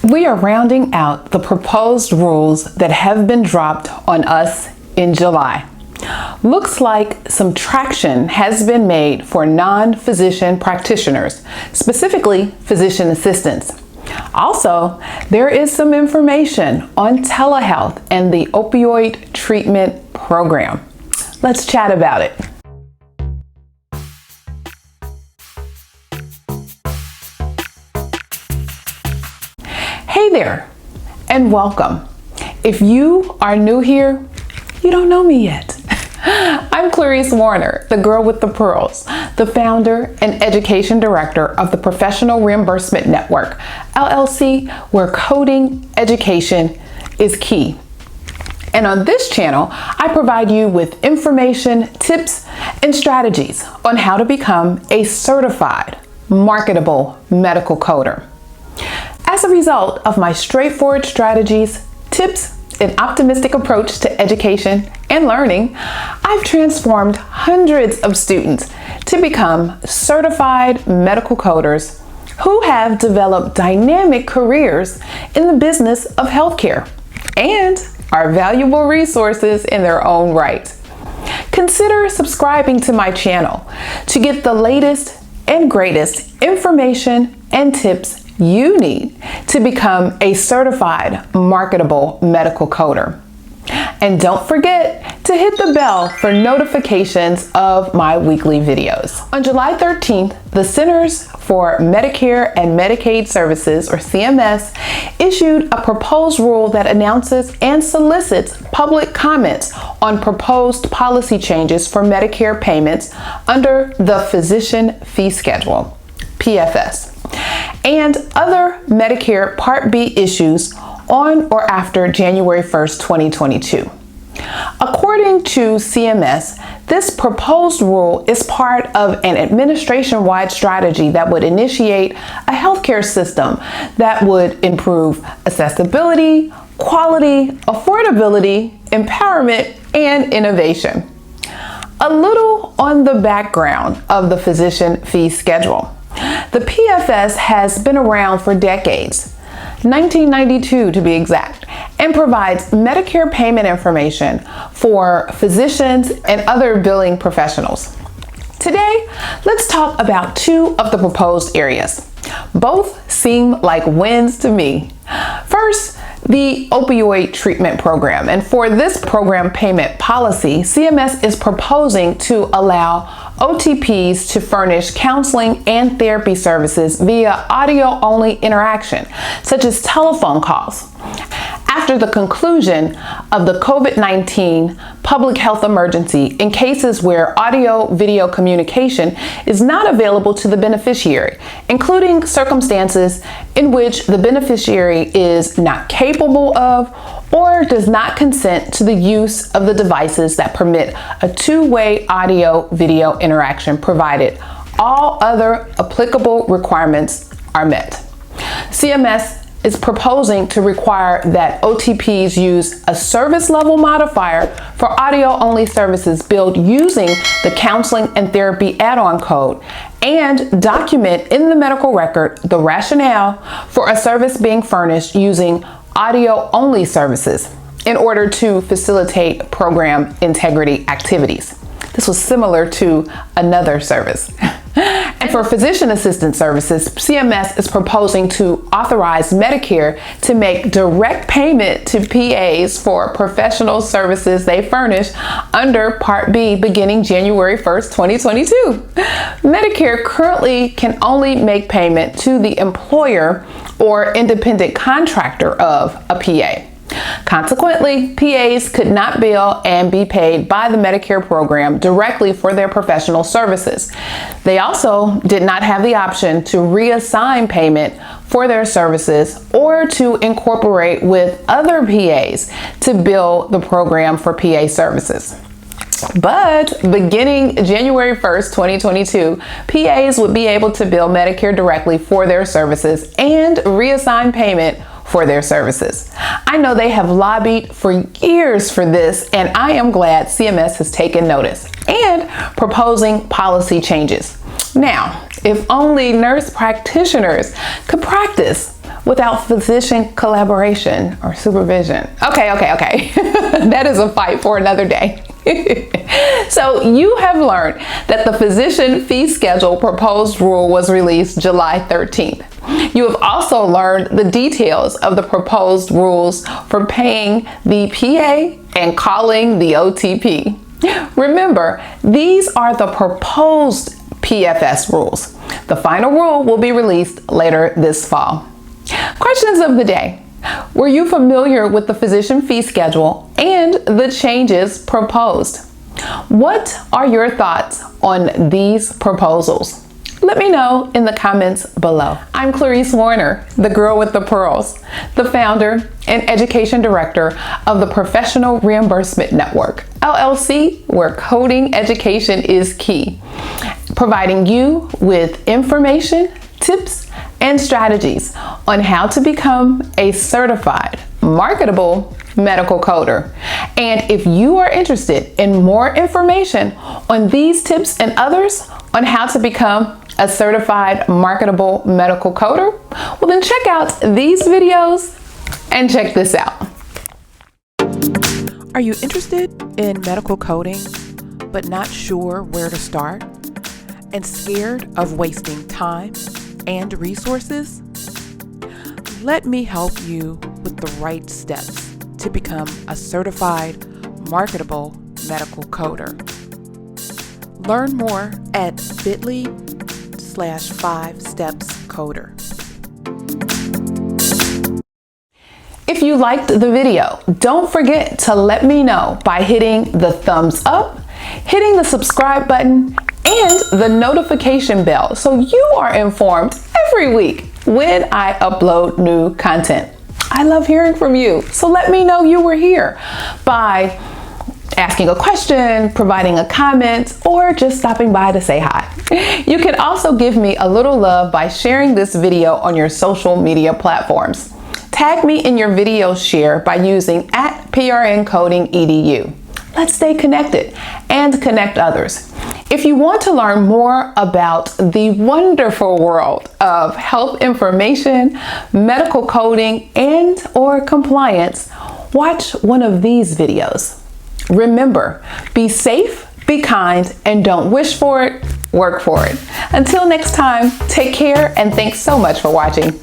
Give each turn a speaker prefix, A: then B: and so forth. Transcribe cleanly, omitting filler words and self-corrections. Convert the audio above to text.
A: We are rounding out the proposed rules that have been dropped on us in July. Looks like some traction has been made for non-physician practitioners, specifically physician assistants. Also, there is some information on telehealth and the Opioid Treatment Program. Let's chat about it. Hey there, and welcome. If you are new here, you don't know me yet. I'm Clarice Warner, the girl with the pearls, the founder and education director of the Professional Reimbursement Network, LLC, where coding education is key. And on this channel, I provide you with information, tips, and strategies on how to become a certified marketable medical coder. As a result of my straightforward strategies, tips, and optimistic approach to education and learning, I've transformed hundreds of students to become certified medical coders who have developed dynamic careers in the business of healthcare and are valuable resources in their own right. Consider subscribing to my channel to get the latest and greatest information and tips you need to become a certified marketable medical coder. And don't forget to hit the bell for notifications of my weekly videos. On July 13th, the Centers for Medicare and Medicaid Services, or CMS, issued a proposed rule that announces and solicits public comments on proposed policy changes for Medicare payments under the Physician Fee Schedule, PFS, and other Medicare Part B issues on or after January 1st, 2022. According to CMS, this proposed rule is part of an administration-wide strategy that would initiate a healthcare system that would improve accessibility, quality, affordability, empowerment, and innovation. A little on the background of the Physician Fee Schedule. The PFS has been around for decades, 1992 to be exact, and provides Medicare payment information for physicians and other billing professionals. Today, let's talk about two of the proposed areas. Both seem like wins to me. First, the Opioid Treatment Program. And for this program payment policy, CMS is proposing to allow OTPs to furnish counseling and therapy services via audio-only interaction, such as telephone calls, after the conclusion of the COVID-19 public health emergency in cases where audio-video communication is not available to the beneficiary, including circumstances in which the beneficiary is not capable of or does not consent to the use of the devices that permit a two-way audio-video interaction provided all other applicable requirements are met. CMS is proposing to require that OTPs use a service level modifier for audio-only services billed using the counseling and therapy add-on code and document in the medical record the rationale for a service being furnished using audio-only services in order to facilitate program integrity activities. This was similar to another service. And for physician assistant services, CMS is proposing to authorize Medicare to make direct payment to PAs for professional services they furnish under Part B beginning January 1st, 2022. Medicare currently can only make payment to the employer or independent contractor of a PA. Consequently, PAs could not bill and be paid by the Medicare program directly for their professional services. They also did not have the option to reassign payment for their services or to incorporate with other PAs to bill the program for PA services. But beginning January 1st, 2022, PAs would be able to bill Medicare directly for their services and reassign payment for their services. I know they have lobbied for years for this, and I am glad CMS has taken notice and proposing policy changes. Now, if only nurse practitioners could practice without physician collaboration or supervision. Okay. That is a fight for another day. So you have learned that the physician fee schedule proposed rule was released July 13th. You have also learned the details of the proposed rules for paying the PA and calling the OTP. Remember, these are the proposed PFS rules. The final rule will be released later this fall. Questions of the day. Were you familiar with the physician fee schedule and the changes proposed? What are your thoughts on these proposals? Let me know in the comments below. I'm Clarice Warner, the girl with the pearls, the founder and education director of the Professional Reimbursement Network, LLC, where coding education is key, providing you with information, tips, and strategies on how to become a certified marketable medical coder. And if you are interested in more information on these tips and others on how to become a certified marketable medical coder, well then check out these videos and check this out.
B: Are you interested in medical coding but not sure where to start and scared of wasting time and resources? Let me help you with the right steps to become a certified marketable medical coder. Learn more at bit.ly/5stepscoder.
A: If you liked the video, don't forget to let me know by hitting the thumbs up, hitting the subscribe button, and the notification bell so you are informed every week when I upload new content. I love hearing from you, so let me know you were here by asking a question, providing a comment, or just stopping by to say hi. You can also give me a little love by sharing this video on your social media platforms. Tag me in your video share by using @PRNcodingEDU. Let's stay connected and connect others. If you want to learn more about the wonderful world of health information, medical coding, and/or compliance, watch one of these videos. Remember, be safe, be kind, and don't wish for it, work for it. Until next time, take care and thanks so much for watching.